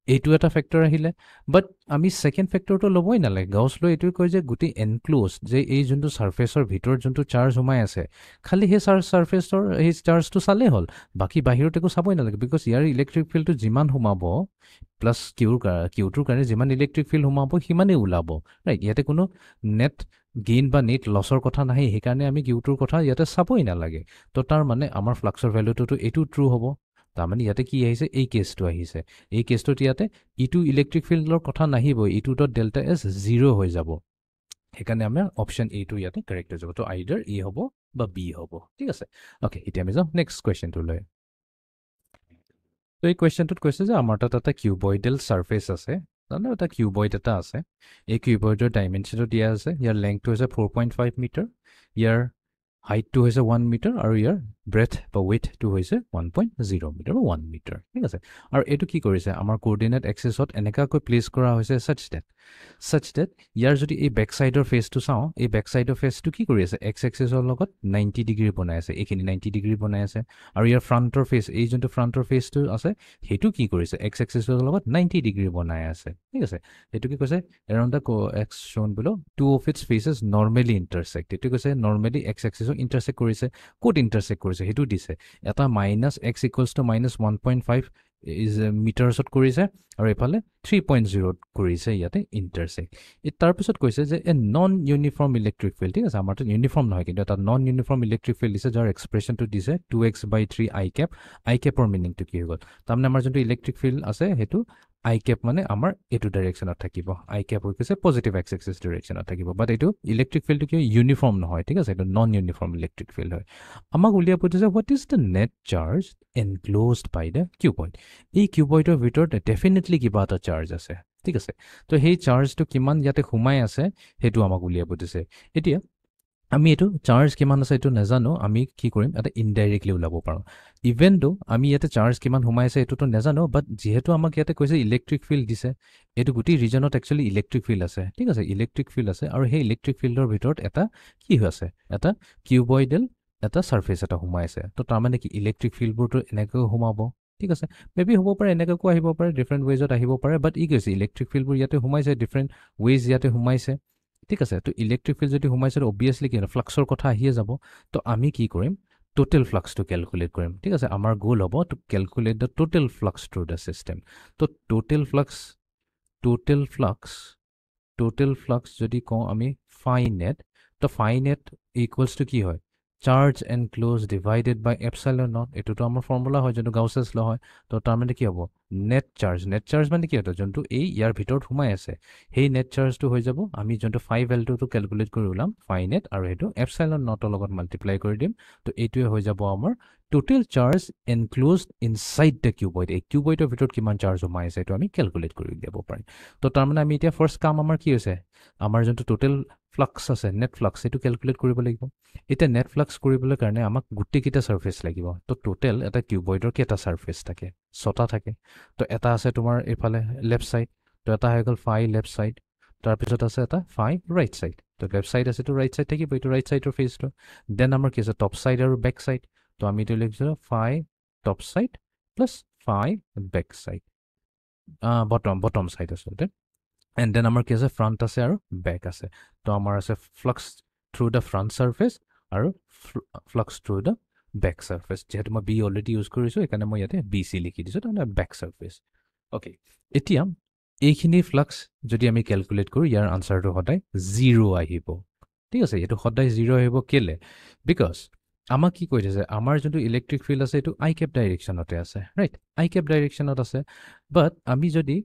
এইটো এটা ফেক্টৰ আহিলে বাট আমি ছেকেণ্ড ফেক্টৰটো ল'বই নালাগে গাউছ লৈ এইটোৱে কয় যে গোটেই এনক্ল'জ যে এই যোনটো ছাৰ্ফেচৰ ভিতৰত যোনটো চাৰ্জ সোমাই আছে খালি সেই ছাৰ্ফেচৰ সেই চাৰ্জটো চালেই হ'ল বাকী বাহিৰত একো চাবই নালাগে বিকজ ইয়াৰ ইলেক্ট্ৰিক ফিল্ডটো যিমান সোমাব প্লাছ কিউটোৰ কাৰণে যিমান ইলেক্ট্ৰিক ফিল্ড সোমাব সিমানেই ওলাব ৰাইট ইয়াতে কোনো নেট গেইন বা নেট লছৰ কথা নাহে সেইকাৰণে আমি কিউটোৰ কথা ইয়াতে চাবই নালাগে তো তাৰ মানে আমাৰ ফ্লাক্সৰ ভেলুটোতো এইটো ট্ৰু হ'ব তাৰমানে ইয়াতে কি আহিছে এই কেছটো আহিছে এই কেছটোত ইয়াতে ইটো ইলেক্ট্ৰিক ফিল্ডৰ কথা নাহিব ইটো ডট ডেল্টা এছ 0 হৈ যাব সেইকাৰণে আমাৰ অপশ্যন এইটো ইয়াতে কাৰেক্ট হৈ যাব তো আইডাৰ এ হ'ব বা বি হ'ব ঠিক আছে অ'কে এতিয়া আমি যাওঁ নেক্সট কুৱেশ্যনটোলৈ তো এই কুৱেশ্যনটোত কৈছে যে আমাৰ তাত এটা কিউবইডেল ছাৰ্ফেচ আছে তাৰমানে এটা কিউবইড এটা আছে এই কিউবইডৰ ডাইমেনশ্যনটো দিয়া আছে ইয়াৰ লেংথটো হৈছে 4.5 মিটাৰ ইয়াৰ হাইটটো হৈছে 1 মিটাৰ আৰু ইয়াৰ ব্ৰেথ বা ৱেইথটো হৈছে 1.0 মিটাৰ বা 1 মিটাৰ ঠিক আছে আৰু এইটো কি কৰিছে আমাৰ কোঅৰ্ডিনেট এক্সিছত এনেকুৱাকৈ প্লেচ কৰা হৈছে ছাচ ডেট ইয়াৰ যদি এই বেক ছাইডৰ ফেচটো চাওঁ এই বেক ছাইডৰ ফেচটো কি কৰি আছে এক্স এক্সিছৰ লগত 90 ডিগ্ৰী বনাই আছে এইখিনি 90 ডিগ্ৰী বনাই আছে আৰু ইয়াৰ ফ্ৰণ্টৰ ফেচ এই যোনটো ফ্ৰণ্টৰ ফেচটো আছে সেইটো কি কৰিছে এক্স এক্সিছৰ লগত 90 ডিগ্ৰী বনাই আছে ঠিক আছে এইটো কি কৈছে around the x shown below two of its faces normally intersect এইটো কৈছে নৰ্মেলি এক্স এক্সিছক ইণ্টাৰচেক্ট কৰিছে ক'ত ইণ্টাৰচেক্ট কৰিছে সেইটো দিছে এটা minus x equals to minus 1.5 is মিটাৰ্ছত কৰিছে আৰু এইফালে 3.0 কৰিছে ইয়াতে ইণ্টাৰচেক্ট তাৰপিছত কৈছে যে এ নন ইউনিফৰ্ম ইলেক্ট্ৰিক ফিল্ড ঠিক আছে আমাৰতো ইউনিফৰ্ম নহয় কিন্তু এটা নন ইউনিফৰ্ম ইলেক্ট্ৰিক ফিল্ড দিছে যাৰ এক্সপ্ৰেশ্যনটো দিছে 2x/3 আই কেপৰ মিনিংটো কি হৈ গ'ল তাৰমানে আমাৰ যোনটো ইলেক্ট্ৰিক ফিল্ড আছে সেইটো আই কেপ মানে আমাৰ এইটো ডাইৰেকশ্যনত থাকিব আই কেপ হৈ গৈছে পজিটিভ এক্স এক্সিছ ডাইৰেকশ্যনত থাকিব বাট এইটো ইলেক্ট্ৰিক ফিল্ডটো কি ইউনিফৰ্ম নহয় ঠিক আছে এইটো নন ইউনিফৰ্ম ইলেক্ট্ৰিক ফিল্ড হয় আমাক উলিয়াব দিছে what is the net charge enclosed by the cuboid এই কিউবইডৰ ভিতৰত ডেফিনেটলি কিবা এটা চাৰ্জ আছে ঠিক আছে তো সেই চাৰ্জটো কিমান ইয়াতে সোমাই আছে সেইটো আমাক উলিয়াব দিছে এতিয়া আমি এইটো চাৰ্জ কিমান আছে এইটো নাজানো আমি কি কৰিম এটা ইনডাইৰেক্টলি ওলাব পাৰোঁ ইভেন দো আমি ইয়াতে চাৰ্জ কিমান সোমাই আছে এইটোতো নাজানো বাট যিহেতু আমাক ইয়াতে কৈছে ইলেক্ট্ৰিক ফিল্ড দিছে এইটো গোটেই ৰিজনত একচুৱেলি ইলেক্ট্ৰিক ফিল্ড আছে ঠিক আছে ইলেক্ট্ৰিক ফিল্ড আছে আৰু সেই ইলেক্ট্ৰিক ফিল্ডৰ ভিতৰত এটা কি হৈ আছে এটা কিউবইডেল এটা ছাৰ্ফেচ এটা সোমাই আছে তো তাৰমানে কি ইলেক্ট্ৰিক ফিল্ডবোৰতো এনেকৈ সোমাব ঠিক আছে মেবি হ'ব পাৰে এনেকুৱাকৈ আহিব পাৰে ডিফাৰেণ্ট ৱেজত আহিব পাৰে বাট ই কৈছে ইলেক্ট্ৰিক ফিল্ডবোৰ ইয়াতে সোমাইছে ডিফাৰেণ্ট ৱেজ ইয়াতে সোমাইছে ঠিক আছে তো ইলেক্ট্ৰিক ফিল্ড যদি সোমাইছে অবভিয়াছলি কি ফ্লাক্সৰ কথা আহিয়ে যাব তো আমি কি কৰিম টোটেল ফ্লাক্সটো কেলকুলেট কৰিম ঠিক আছে আমাৰ গোল হ'ব to calculate the total flux through the system তো টোটেল ফ্লাক্স টোটেল ফ্লাক্স যদি কওঁ আমি phi net তো phi net equals to কি হয় charge enclose divided by epsilon naught এটোটো আমাৰ ফৰ্মুলা হয় যোনটো গাউছেছ ল হয় তো তাৰ মানে কি হ'ব নেট চাৰ্জ মানে কি হয় যোনটো এই ইয়াৰ ভিতৰত সোমাই আছে সেই নেট চাৰ্জটো হৈ যাব আমি যোনটো 5L2 টো ক্যালকুলেট কৰি উলাম phi net আৰু এটো এপসাইলন নটৰ লগত মাল্টিপ্লাই কৰি দিম তো এইটোৱে হৈ যাব আমাৰ total charge enclosed inside the cuboid এই কিউবয়েডৰ ভিতৰত কিমান চাৰ্জ সোমাই আছে এটো আমি ক্যালকুলেট কৰি দিব পাৰিম তো তাৰ মানে আমি এতিয়া ফাৰ্স্ট কাম আমাৰ কি হৈছে আমাৰ যোনটো টোটেল ফ্লাক্স আছে নেট ফ্লাক্স এটো ক্যালকুলেট কৰিব লাগিব এটা নেট ফ্লাক্স কৰিবলৈ কাৰণে আমাক গুটিকিটা সাৰফেস লাগিব তো টোটেল এটা কিউবয়েডৰ কেটা সাৰফেস থাকে 6টা থাকে তো এটা আছে তোমাৰ এফালে লেফট সাইড তো এটা হৈ গল phi লেফট সাইড তাৰ পিছত আছে এটা phi ৰাইট সাইড তো লেফট সাইড আছে তো ৰাইট সাইড থাকিব এটো ৰাইট সাইডৰ ফেজটো দেন আমাৰ কি আছে টপ সাইড আৰু বেক সাইড তো আমি এটো লিখিছো phi top side plus phi back side bottom side আছে and then আমাৰ কি আছে ফ্ৰন্ট আছে আৰু বেক আছে তো আমাৰ আছে ফ্লাক্স থ্ৰু দা ফ্ৰন্ট সাৰফেস আৰু ফ্লাক্স থ্ৰু দা বেক সাৰফেস যেহেতু মই বি অলৰেডি ইউজ কৰিছো একাৰণে মই ইয়াতে বিসি লিখি দিছো মানে বেক সাৰফেস ওকে এতিয়া এইখিনি ফ্লাক্স যদি আমি ক্যালকুলেট কৰো ইয়াৰ আনসাৰটো সদায় 0 আহিব ঠিক আছে এটো সদায় 0 আহিব কেলে বিকজ আমাক কি কৈ দিছে আমাৰ যোনটো ইলেক্ট্ৰিক ফিল্ড আছে এটো আই ক্যাপ ডাইৰেকচনতে আছে ৰাইট আই ক্যাপ ডাইৰেকচনত আছে বাট আমি যদি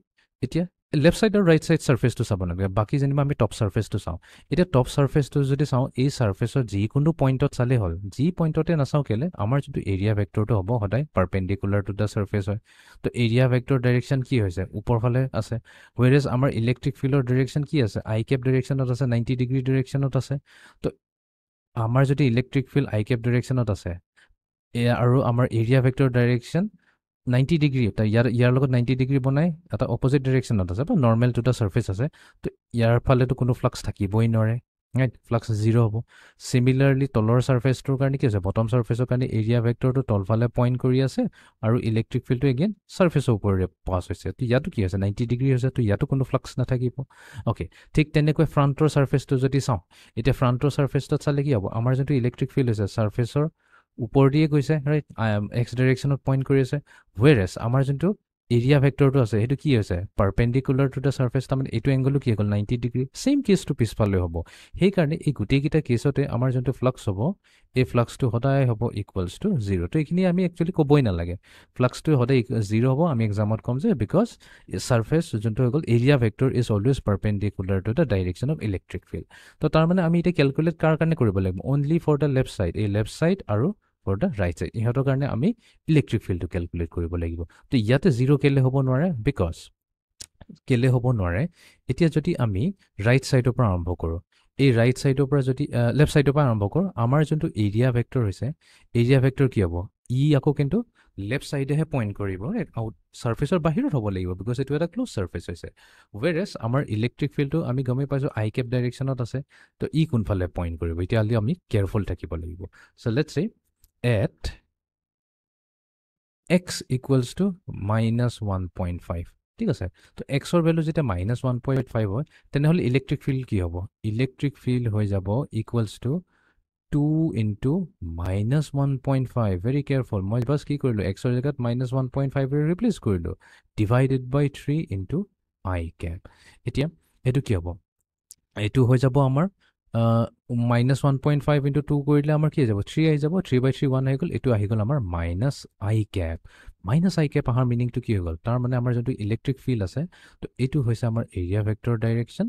এতিয়া লেফট সাইড আৰু ৰাইট সাইড সাৰফেসটো চাব লাগে বাকি যেনিবা আমি টপ সাৰফেসটো চাও এটা টপ সাৰফেসটো যদি চাও এই সাৰফেসৰ যি কোনো পইণ্টত চালে হল যি পইণ্টতে নাচাও কেলে আমাৰ যোনটো এৰিয়া ভেক্টৰটো হ'ব সদায় পাৰপেন্ডিকুলাৰ টু দা সাৰফেস হয় তো এৰিয়া ভেক্টৰ ডাইৰেকচন কি হৈছে ওপৰ ফালে আছে whereas আমাৰ ইলেক্ট্ৰিক ফিল্ডৰ ডাইৰেকচন কি আছে আই ক্যাপ ডাইৰেকচনত আছে 90 ডিগ্ৰী ডাইৰেকচনত আছে তো আমাৰ যদি ইলেক্ট্ৰিক ফিল্ড আই ক্যাপ ডাইৰেকচনত আছে আৰু আমাৰ এৰিয়া ভেক্টৰ ডাইৰেকচন 90 ডিগ্ৰী তা ইয়াৰ লগত 90 ডিগ্ৰী বনাই এটা অপোজিট ডাইৰেকচনত আছে বা নৰ্মেল টু দা সাৰফেস আছে তো ইয়াৰ ফালে তো কোনো ফ্লাক্স থাকিবই নৰে ৰাইট ফ্লাক্স 0 হ'ব সিমিলাৰলি তলৰ সাৰফেসটোৰ কাৰণে কি আছে বটম সাৰফেসৰ কাৰণে এৰিয়া ভেক্টৰটো তলফালে পইণ্ট কৰি আছে আৰু ইলেক্ট্ৰিক ফিল্ডটো এগেইন সাৰফেসৰ ওপৰেৰে পাস হৈছে তো ইয়াটো কি আছে 90 ডিগ্ৰী হৈছে তো ইয়াটো কোনো ফ্লাক্স নাথাকিব ওকে ঠিক তেনেকৈ ফ্ৰন্টৰ সাৰফেসটো যদি চাও এতিয়া ফ্ৰন্টৰ সাৰফেসটোত চালে কি হ'ব আমাৰ যোনটো ইলেক্ট্ৰিক ফিল্ড আছে সাৰফেসৰ উপৰ দিয়ে গৈছে ৰাইট এক্স ডাইৰেকচনত পইণ্ট কৰি আছে whereas আমাৰ যোনটো এৰিয়া ভেক্টৰটো আছে হেতু কি হৈছে পাৰপেন্ডিকুলাৰ টু দা সাৰফেস তাৰমানে এটো এংগলটো কি হ'ল 90 ডিগ্ৰী সেম কেছটো পিছফালে হ'ব সেই কাৰণে এই গুটেকিটা কেছতে আমাৰ যোনটো ফ্লাক্স হ'ব এই ফ্লাক্সটো সদায় হ'ব ইকুৱেলছ টু 0 তো এখিনি আমি একচুয়ালি কবই না লাগে ফ্লাক্সটো সদায় 0 হ'ব আমি এক্সামত কম যে বিকজ সাৰফেস যোনটো হৈ গল area vector is always perpendicular to the direction of electric field তো তাৰ মানে আমি এটা ক্যালকুলেট কাৰ কাৰণে কৰিব লাগিব only for the left side এই লেফট সাইড আৰু for the right side ইহতৰ কাৰণে আমি ইলেক্ট্ৰিক ফিল্ডটো ক্যালকুলেট কৰিব লাগিব তো ইয়াতে 0 কেলে হ'ব নোৱাৰে বিকজ কেলে হ'ব নোৱাৰে এতিয়া যদি আমি ৰাইট সাইডৰ পৰা আৰম্ভ কৰো এই ৰাইট সাইডৰ পৰা যদি লেফট সাইডৰ পৰা আৰম্ভ কৰো আমাৰ যোনটো এৰিয়া ভেক্টৰ হৈছে এৰিয়া ভেক্টৰ কি হ'ব ই আকৌ কিন্তু লেফট সাইডেহে পইণ্ট কৰিব আউট সাৰফেসৰ বাহিৰত হ'ব লাগিব বিকজ এটো এটা ক্লোজ সাৰফেস হৈছে whereas আমাৰ ইলেক্ট্ৰিক ফিল্ডটো আমি গমে পাইছো আই ক্যাপ ডাইৰেকচনত আছে তো ই কোনফালে পইণ্ট কৰিব এতিয়া আমি কেয়াৰফুল থাকিব লাগিব so let's say at x equals to minus 1.5 ঠিক আছে তো x ৰ ভ্যালু যেটা minus 1.5 হয় তেনেহলে ইলেক্ট্ৰিক ফিল্ড কি হ'ব ইলেক্ট্ৰিক ফিল্ড হৈ যাব equals to 2 into minus 1.5 very careful মই বাস কি কৰিলো x ৰ জাগাত minus 1.5 ৰে ৰিপ্লেস কৰিলো divided by 3 into I cap এতিয়া এটো কি হ'ব এটো হৈ যাব আমাৰ minus 1.5 into 2 কৰিলে আমাৰ কি যাব 3 আহি যাব 3 by 3 1 আহি গল এটো আহি গল আমাৰ minus I cap আহাৰ মিনিং টু কি হৈ গল তাৰ মানে আমাৰ যোনটো ইলেক্ট্ৰিক ফিল্ড আছে তো এটো হৈছে আমাৰ এৰিয়া ভেক্টৰ ডাইৰেকচন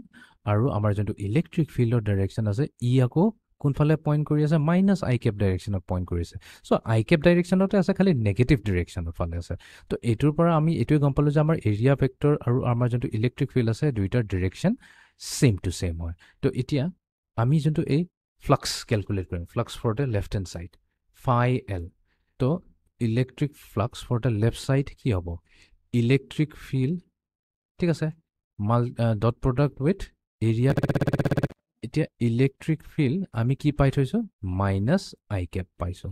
আৰু আমাৰ যোনটো ইলেক্ট্ৰিক ফিল্ডৰ ডাইৰেকচন আছে ই আকৌ কোনফালে পইণ্ট কৰি আছে মাইনাস I cap ডাইৰেকচনত পইণ্ট কৰিছে সো I cap ডাইৰেকচনতে আছে খালি নেগেটিভ ডাইৰেকচনৰ ফালে আছে তো এটোৰ পৰা আমি এটোই গম পালো যে আমাৰ এৰিয়া ভেক্টৰ আৰু আমাৰ যোনটো ইলেক্ট্ৰিক ফিল্ড আছে দুইটাৰ ডাইৰেকচন সেম টু সেম হয় তো এতিয়া আমি যোনটো এই ফ্লাক্স ক্যালকুলেট কৰিম flux for the left hand side phi l তো electric flux for the left side কি হ'ব ইলেক্ট্ৰিক ফিল্ড ঠিক আছে ডট প্ৰডাক্ট উইথ এৰিয়া এতিয়া ইলেক্ট্ৰিক ফিল্ড আমি কি পাই থৈছো মাইনাস I cap পাইছো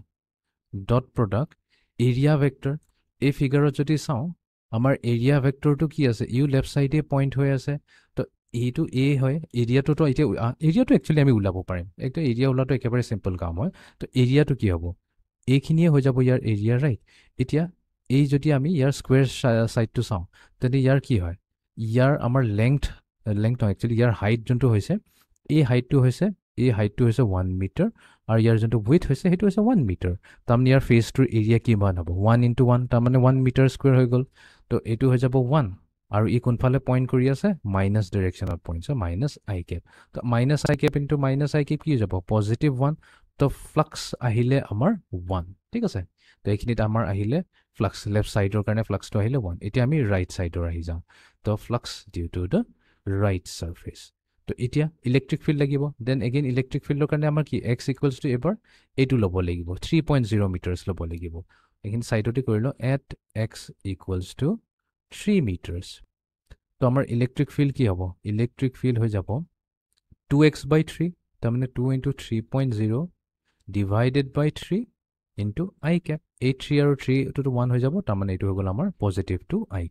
ডট প্ৰডাক্ট এৰিয়া ভেক্টৰ এই ফিগাৰত যদি চাও আমাৰ এৰিয়া ভেক্টৰটো কি আছে ইউ লেফট সাইডে পইণ্ট হৈ আছে তো এইটো এ হয় এৰিয়াটো তো এতিয়া এৰিয়াটো একচুয়ালি আমি উলাব পাৰিম একটা এৰিয়া উলাটো একেবাৰে সিম্পল কাম হয় তো এৰিয়াটো কি হ'ব এইখিনিয়ে হৈ যাব ইয়াৰ এৰিয়া ৰাইট এতিয়া এই যদি আমি ইয়াৰ স্কয়াৰ সাইডটো চাও তেনে ইয়াৰ কি হয় ইয়াৰ আমাৰ লেংথ লেংথ একচুৱেলি ইয়াৰ হাইট যোনটো হৈছে এই হাইটটো হৈছে 1 মিটাৰ আৰু ইয়াৰ যোনটো উইথ হৈছে সেইটো হৈছে 1 মিটাৰ তাৰমানে ইয়াৰ ফেচটোৰ এৰিয়া কিমান হ'ব 1 × 1 তাৰমানে 1 মিটাৰ স্কুৱেৰ হৈ গ'ল তো এইটো হৈ যাব 1 আৰু ই কোনফালে পইণ্ট কৰি আছে মাইনাছ ডিৰেকশ্যনত পইণ্ট চ' মাইনাছ আই কেপ তো মাইনাছ আই কেপ ইনটু মাইনাছ আই কেপ কি হৈ যাব পজিটিভ 1 তো ফ্লাক্স আহিলে আমাৰ 1 ঠিক আছে তো এইখিনিত আমাৰ আহিলে ফ্লাক্স লেফ্ট ছাইডৰ কাৰণে ফ্লাক্সটো আহিলে 1 এতিয়া আমি ৰাইট ছাইডৰ আহি যাওঁ তো flux due to the right surface তো এতিয়া ইলেক্ট্ৰিক ফিল্ড লাগিব দেন এগেইন ইলেক্ট্ৰিক ফিল্ডৰ কাৰণে আমাৰ কি এক্স ইকুৱেলছ টু এবাৰ এইটো ল'ব লাগিব 3.0 মিটাৰ্ছ ল'ব লাগিব এইখিনি ছাইডতে কৰি লওঁ at x equals two 3 metres তো আমাৰ ইলেক্ট্ৰিক ফিল্ড কি হ'ব ইলেক্ট্ৰিক ফিল্ড হৈ যাব 2x/3 তাৰমানে 2 × 3.0 ডিভাইডেড বাই 3 ইনটু আই কেপ এই 3 আৰু 3 এইটোতো 1 হৈ যাব তাৰমানে এইটো হৈ গ'ল আমাৰ পজিটিভ 2 আই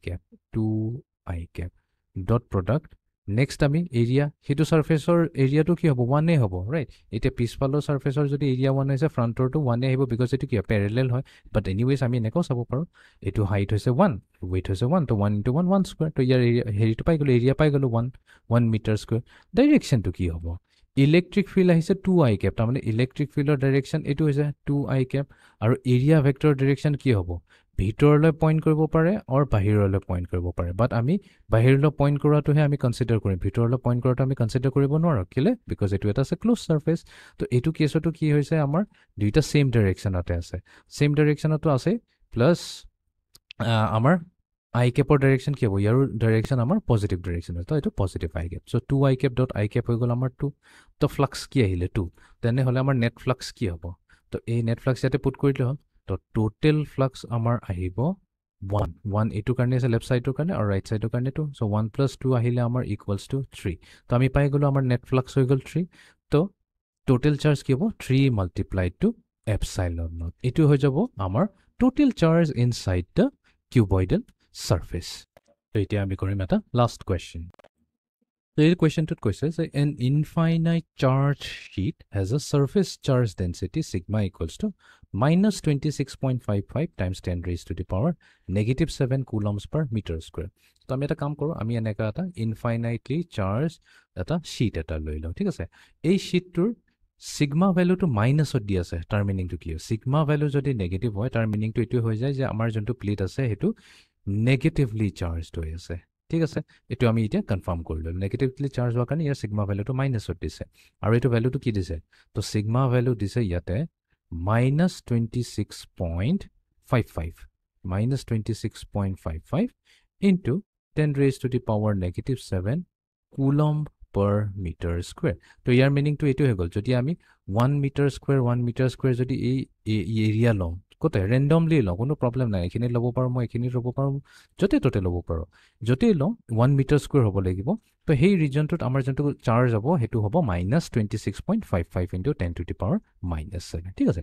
কেপ ডট প্ৰডাক্ট নেক্সট আমি এৰিয়া সেইটো ছাৰ্ফেচৰ এৰিয়াটো কি হ'ব 1 হ'ব ৰাইট এতিয়া পিছফালৰ ছাৰ্ফেচৰ যদি এৰিয়া 1 হৈছে ফ্ৰণ্টৰটো 1 আহিব বিকজ এইটো কি পেৰেলেল হয় বাট এনিৱেজ আমি এনেকৈও চাব পাৰোঁ এইটো হাইট হৈছে 1 ৱেইট হৈছে 1 তো 1 × 1 1 স্কুৱেৰ তো ইয়াৰ হেৰিটো পাই গ'লোঁ এৰিয়া পাই গ'লোঁ 1 মিটাৰ স্কুৱেৰ ডাইৰেকশ্যনটো কি হ'ব ইলেক্ট্ৰিক ফিল্ড আহিছে 2 আই কেপ তাৰমানে ইলেক্ট্ৰিক ফিল্ডৰ ডাইৰেকশ্যন এইটো হৈছে 2 আই কেপ আৰু এৰিয়া ভেক্টৰ ডাইৰেকশ্যন কি হ'ব ভিতৰলৈ পইণ্ট কৰিব পাৰে আৰু বাহিৰলৈ পইণ্ট কৰিব পাৰে বাট আমি বাহিৰলৈ পইণ্ট কৰাটোহে আমি কনচিডাৰ কৰিম ভিতৰলৈ পইণ্ট কৰাটো আমি কনচিডাৰ কৰিব নোৱাৰোঁ কেলে বিকজ এইটো এটা আছে ক্ল'জ ছাৰ্ফেচ তো এইটো কেছতো কি হৈছে আমাৰ দুইটা ছেইম ডাইৰেকশ্যনতে আছে ছেইম ডাইৰেকশ্যনতো আছে প্লাছ আমাৰ আই কেপৰ ডাইৰেকশ্যন কি হ'ব ইয়াৰো ডাইৰেকশ্যন আমাৰ পজিটিভ ডাইৰেকশ্যন হয় তো এইটো পজিটিভ আই কেপ চ' 2 আই কেপ ডট আই কেপ হৈ গ'ল আমাৰ 2 তো ফ্লাক্স কি আহিলে 2 তেনেহ'লে আমাৰ নেট ফ্লাক্স কি হ'ব তো এই নেট ফ্লাক্স ইয়াতে পুট কৰি দিলে হ'ল তো টোটেল ফ্লাক্স আমাৰ আহিব 1 এইটোৰ কাৰণে আছে লেফ্ট ছাইডৰ কাৰণে আৰু ৰাইট ছাইডৰ কাৰণে 2 চ' 1 + 2 আহিলে আমাৰ ইকুৱেলছ টু 3 তো আমি পাই গ'লোঁ আমাৰ নেট ফ্লাক্স হৈ গ'ল 3 তো টোটেল চাৰ্জ কি হ'ব 3 × এপচাইলন নট এইটো হৈ যাব আমাৰ total charge inside the cuboidal surface. So, এতিয়া আমি কৰিম এটা last question. So, এই questionটোত কৈছে যে an infinite charge sheet has a surface charge density sigma equals to minus 26.55 times 10 raised to the power negative 7 coulombs per meter square. তো আমি এটা কাম কৰোঁ আমি এনেকুৱা এটা ইনফাইনাইটলি চাৰ্জ এটা শ্বীট এটা লৈ লওঁ ঠিক আছে এই শ্বীটটোৰ সিগমা ভেলুটো মাইনাছত দি আছে তাৰ মিনিংটো কি হয় সিগমা ভেলু যদি নেগেটিভ হয় তাৰ মিনিংটো এইটো হৈ যায় যে আমাৰ যোনটো প্লেট আছে সেইটো নেগেটিভলি চাৰ্জড হৈ আছে ঠিক আছে এইটো আমি এতিয়া কনফাৰ্ম কৰিলোঁ নেগেটিভলি চাৰ্জ হোৱাৰ কাৰণে ইয়াৰ সিগমা ভেলুটো মাইনাছত দিছে আৰু এইটো ভেলুটো কি দিছে তো সিগমা ভেলু দিছে ইয়াতে minus 26.55 into 10 raised to the power negative 7 coulomb per meter square. তো ইয়াৰ মিনিংটো এইটো হৈ গ'ল যদি আমি 1 মিটাৰ স্কুৱেৰ যদি এই এৰিয়া লওঁ কোতে ৰেণ্ডমলি লওঁ কোনো প্ৰব্লেম নাই এইখিনি ল'ব পাৰোঁ মই এইখিনি ল'ব পাৰোঁ য'তে ত'তে ল'ব পাৰোঁ য'তেই লওঁ 1 মিটাৰ স্কুৱেৰ হ'ব লাগিব তো সেই ৰিজনটোত আমাৰ যোনটো চাৰ্জ হ'ব সেইটো হ'ব minus 26.55 into 10 to the power minus 7 ঠিক আছে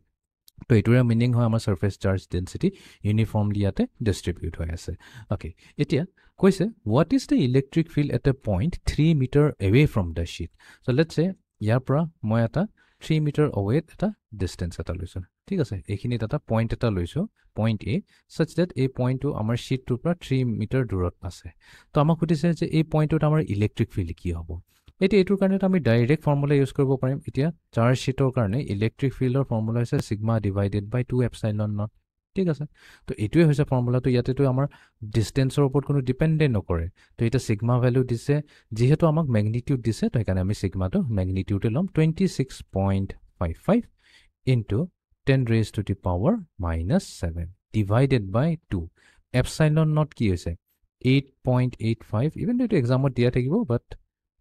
তো এইটোৰে মিনিং হয় আমাৰ সাৰফেস চাৰ্জ ডেন্সিটি ইউনিফৰ্মলি ইয়াতে ডিস্ট্ৰিবিউট হৈ আছে ওকে এতিয়া কৈছে what is the electric field at a point 3 metre away from the sheet so' let's say ইয়াৰ পৰা মই এটা 3 মিটাৰ অৱেত এটা ডিষ্টেঞ্চ এটা লৈছোঁ ঠিক আছে এইখিনিত এটা পইণ্ট এটা লৈছোঁ পইণ্ট এ ছাচ ডেট এই পইণ্টটো আমাৰ শ্বীটটোৰ পৰা 3 মিটাৰ দূৰত আছে তো আমাক সুধিছে যে এই পইণ্টটোত আমাৰ ইলেক্ট্ৰিক ফিল্ড কি হ'ব এতিয়া এইটোৰ কাৰণে আমি ডাইৰেক্ট ফৰ্মুলা ইউজ কৰিব পাৰিম এতিয়া চাৰ্জ শ্বীটৰ কাৰণে ইলেক্ট্ৰিক ফিল্ডৰ ফৰ্মুলা হৈছে sigma divided by 2 epsilon naught ঠিক আছে তো এইটোৱে হৈছে ফৰ্মুলাটো ইয়াতেতো আমাৰ ডিষ্টেঞ্চৰ ওপৰত কোনো ডিপেণ্ডেণ্ট নকৰে তো এটা সিগমা ভেলু দিছে যিহেতু আমাক মেগনিটিউড দিছে তো সেইকাৰণে আমি সিগমাটো মেগনিটিউডে ল'ম 26.55 into 10 raised to the power minus 7 divided by 2 epsilon naught কি হৈছে 8.85 ইভেন এইটো এক্সামত দিয়া থাকিব বাট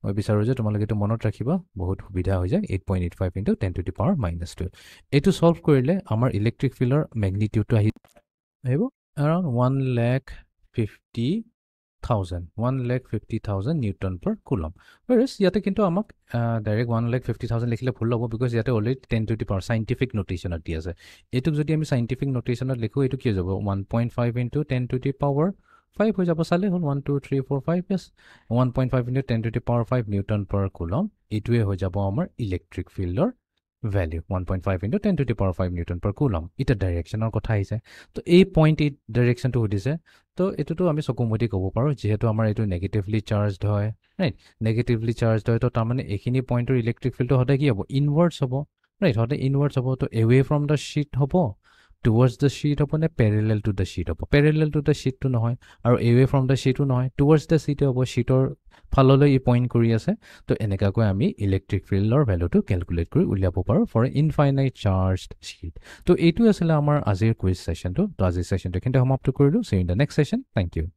মই বিচাৰোঁ যে তোমালোকে এইটো মনত ৰাখিবা বহুত সুবিধা হৈ যায় 8.85 into 10 to the power minus 12 এইটো সলভ কৰিলে আমাৰ ইলেক্ট্ৰিক ফিল্ডৰ মেগনিটিউডটো আহিব around 1,50,000 Newton per coulomb whereas ইয়াতে কিন্তু আমাক ডাইৰেক্ট 1,50,000 লিখিলে ভুল হ'ব বিকজ ইয়াতে অলৰেডি 10 to the power সাইণ্টিফিক নোটেশ্যনত দি আছে এইটোক যদি আমি সাইণ্টিফিক নোটেশ্যনত লিখোঁ এইটো কি হৈ যাব 1.5 into 10 to the power 5 হৈ যাব চালে হ'ল 1 2 3 4 5 yes 1.5 into 10 to the power 5 Newton per coulomb এইটোৱে হৈ যাব আমাৰ ইলেক্ট্ৰিক ফিল্ডৰ value 1.5 into 10 to the power 5 Newton per coulomb. Ita direction or kotha hoise. To a point it direction to hudise. To etu to ami sokumoti kobo paro jehetu amar etu negatively charged hoy, right? Negatively charged hoy to tamane ekhini point or electric field to hoda ki hobo inwards hobo, right? Hoda inwards hobo to away from the sheet hobo towards the sheet hobo ne parallel to the sheet hobo. Parallel to the sheet to nohoy aru away from the sheet to nohoy towards the sheet hobo sheet or falolo e point kori ase. To eneka ko ami electric field or value to calculate kori uliabo paro for an infinite charged sheet. To etu asile amar azir quiz session to azir session to kinte hamapt korilu. See you in the next session. Thank you.